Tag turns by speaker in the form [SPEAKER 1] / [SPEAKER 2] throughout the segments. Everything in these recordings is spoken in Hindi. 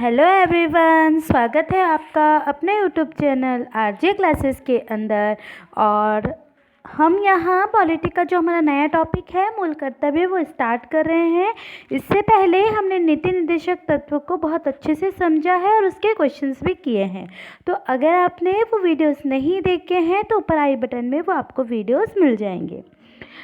[SPEAKER 1] हेलो एवरीवन, स्वागत है आपका अपने यूट्यूब चैनल आरजे क्लासेस के अंदर। और हम यहाँ पॉलिटी का जो हमारा नया टॉपिक है मूल कर्तव्य वो स्टार्ट कर रहे हैं। इससे पहले हमने नीति निर्देशक तत्व को बहुत अच्छे से समझा है और उसके क्वेश्चंस भी किए हैं। तो अगर आपने वो वीडियोस नहीं देखे हैं तो ऊपर आई बटन में वो आपको वीडियोस मिल जाएंगे।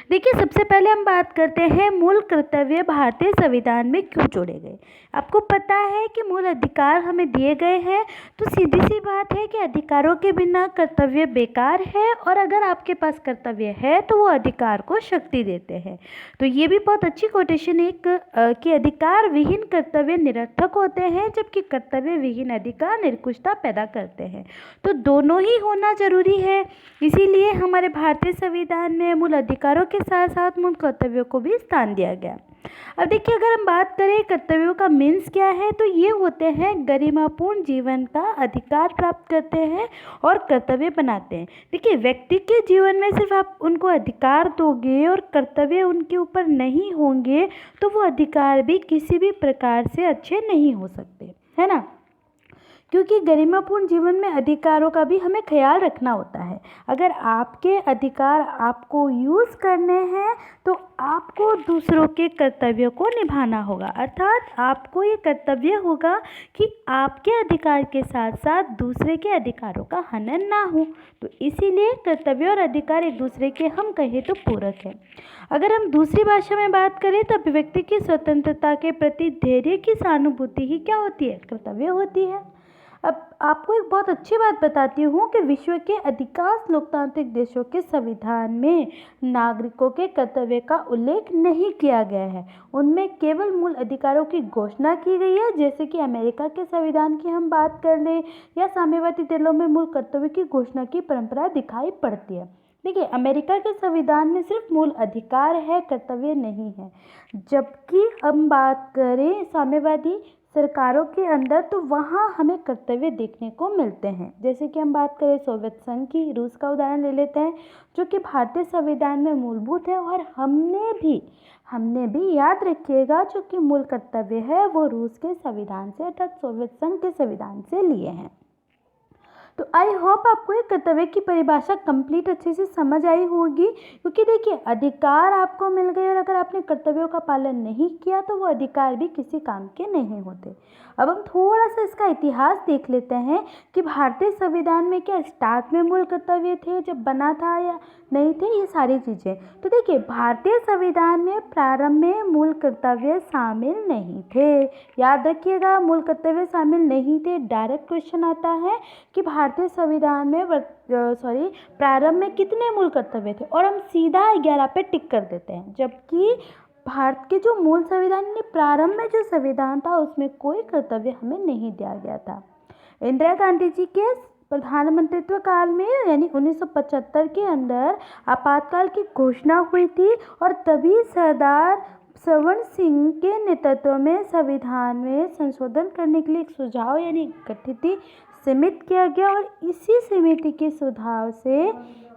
[SPEAKER 1] देखिए, सबसे पहले हम बात करते हैं मूल कर्तव्य भारतीय संविधान में क्यों जोड़े गए। आपको पता है कि मूल अधिकार हमें दिए गए हैं, तो सीधी सी बात है कि अधिकारों के बिना कर्तव्य बेकार है, और अगर आपके पास कर्तव्य है तो वो अधिकार को शक्ति देते हैं। तो ये भी बहुत अच्छी कोटेशन है कि अधिकार विहीन कर्तव्य निरर्थक होते हैं, जबकि कर्तव्य विहीन अधिकार निरंकुशता पैदा करते हैं। तो दोनों ही होना जरूरी है, इसीलिए हमारे भारतीय संविधान में मूल अधिकारों के साथ साथ मूल कर्तव्यों को भी स्थान दिया गया। अब देखिए, अगर हम बात करें कर्तव्यों का मीन्स क्या है, तो ये होते हैं गरिमापूर्ण जीवन का अधिकार प्राप्त करते हैं और कर्तव्य बनाते हैं। देखिए, व्यक्ति के जीवन में सिर्फ आप उनको अधिकार दोगे और कर्तव्य उनके ऊपर नहीं होंगे तो वो अधिकार भी किसी भी प्रकार से अच्छे नहीं हो सकते, है ना। क्योंकि गरिमापूर्ण जीवन में अधिकारों का भी हमें ख्याल रखना होता है। अगर आपके अधिकार आपको यूज़ करने हैं तो आपको दूसरों के कर्तव्यों को निभाना होगा, अर्थात आपको ये कर्तव्य होगा कि आपके अधिकार के साथ साथ दूसरे के अधिकारों का हनन ना हो। तो इसीलिए कर्तव्य और अधिकार एक दूसरे के हम कहें तो पूरक है। अगर हम दूसरी भाषा में बात करें तो अभिव्यक्ति की स्वतंत्रता के प्रति धैर्य की सहानुभूति ही क्या होती है, कर्तव्य होती है। अब आपको एक बहुत अच्छी बात बताती हूँ कि विश्व के अधिकांश लोकतांत्रिक देशों के संविधान में नागरिकों के कर्तव्य का उल्लेख नहीं किया गया है। उनमें केवल मूल अधिकारों की घोषणा की गई है। जैसे कि अमेरिका के संविधान की हम बात कर लें या साम्यवादी देशों में मूल कर्तव्य की घोषणा की परंपरा दिखाई पड़ती है। देखिए, अमेरिका के संविधान में सिर्फ मूल अधिकार है, कर्तव्य नहीं है। जबकि हम बात करें साम्यवादी सरकारों के अंदर तो वहाँ हमें कर्तव्य देखने को मिलते हैं। जैसे कि हम बात करें सोवियत संघ की, रूस का उदाहरण ले लेते हैं, जो कि भारतीय संविधान में मूलभूत है। और हमने भी याद रखिएगा जो कि मूल कर्तव्य है वो रूस के संविधान से अर्थात सोवियत संघ के संविधान से लिए हैं। तो आई होप आपको ये कर्तव्य की परिभाषा कंप्लीट अच्छे से समझ आई होगी। क्योंकि देखिए, अधिकार आपको मिल गए और अगर आपने कर्तव्यों का पालन नहीं किया तो वो अधिकार भी किसी काम के नहीं होते। अब हम थोड़ा सा इसका इतिहास देख लेते हैं कि भारतीय संविधान में क्या स्टार्ट में मूल कर्तव्य थे जब बना था या नहीं थे, ये सारी चीज़ें। तो देखिए, भारतीय संविधान में प्रारंभ में मूल कर्तव्य शामिल नहीं थे। याद रखिएगा, मूल कर्तव्य शामिल नहीं थे। डायरेक्ट क्वेश्चन आता है कि भारतीय संविधान में प्रारंभ में कितने मूल कर्तव्य थे, और हम सीधा 11 पे टिक कर देते हैं। जबकि भारत के जो मूल संविधान यानी प्रारंभ में जो संविधान था उसमें कोई कर्तव्य हमें नहीं दिया गया था। इंदिरा गांधी जी के प्रधानमंत्रित्व काल में यानी 1975 के अंदर आपातकाल की घोषणा हुई थी, और तभी सरदार सवर्ण सिंह के नेतृत्व में संविधान में संशोधन करने के लिए एक सुझाव यानी गठित समिति किया गया। और इसी समिति के सुझाव से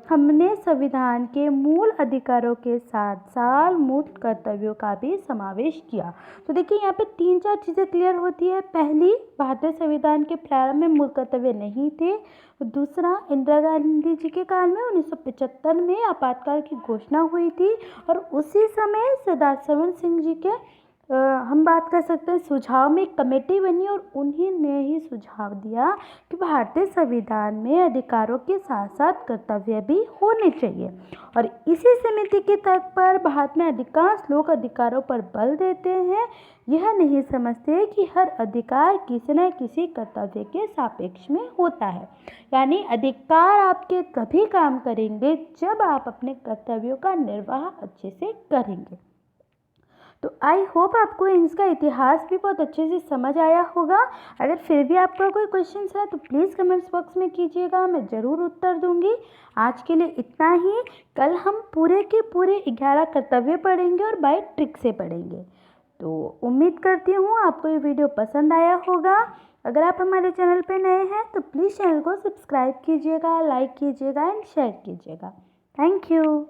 [SPEAKER 1] हमने संविधान के मूल अधिकारों के साथ साथ मूल कर्तव्यों का भी समावेश किया। तो देखिए, यहाँ पे 3-4 चीज़ें क्लियर होती है। पहली, भारतीय संविधान के प्रारंभ में मूल कर्तव्य नहीं थे। दूसरा, इंदिरा गांधी जी के काल में 1975 में आपातकाल की घोषणा हुई थी, और उसी समय सरदार सवर्ण सिंह जी के हम बात कर सकते हैं सुझाव में एक कमेटी बनी, और उन्हीं ने ही सुझाव दिया कि भारतीय संविधान में अधिकारों के साथ साथ कर्तव्य भी होने चाहिए। और इसी समिति के तर्क पर भारत में अधिकांश लोग अधिकारों पर बल देते हैं, यह नहीं समझते कि हर अधिकार किसी न किसी कर्तव्य के सापेक्ष में होता है। यानी अधिकार आपके तभी काम करेंगे जब आप अपने कर्तव्यों का निर्वाह अच्छे से करेंगे। तो आई होप आपको इसका इतिहास भी बहुत अच्छे से समझ आया होगा। अगर फिर भी आपका कोई क्वेश्चन है तो प्लीज़ कमेंट्स बॉक्स में कीजिएगा, मैं ज़रूर उत्तर दूंगी। आज के लिए इतना ही। कल हम पूरे के पूरे 11 कर्तव्य पढ़ेंगे और बाय ट्रिक से पढ़ेंगे। तो उम्मीद करती हूँ आपको ये वीडियो पसंद आया होगा। अगर आप हमारे चैनल पर नए हैं तो प्लीज़ चैनल को सब्सक्राइब कीजिएगा, लाइक कीजिएगा एंड शेयर कीजिएगा। Thank you.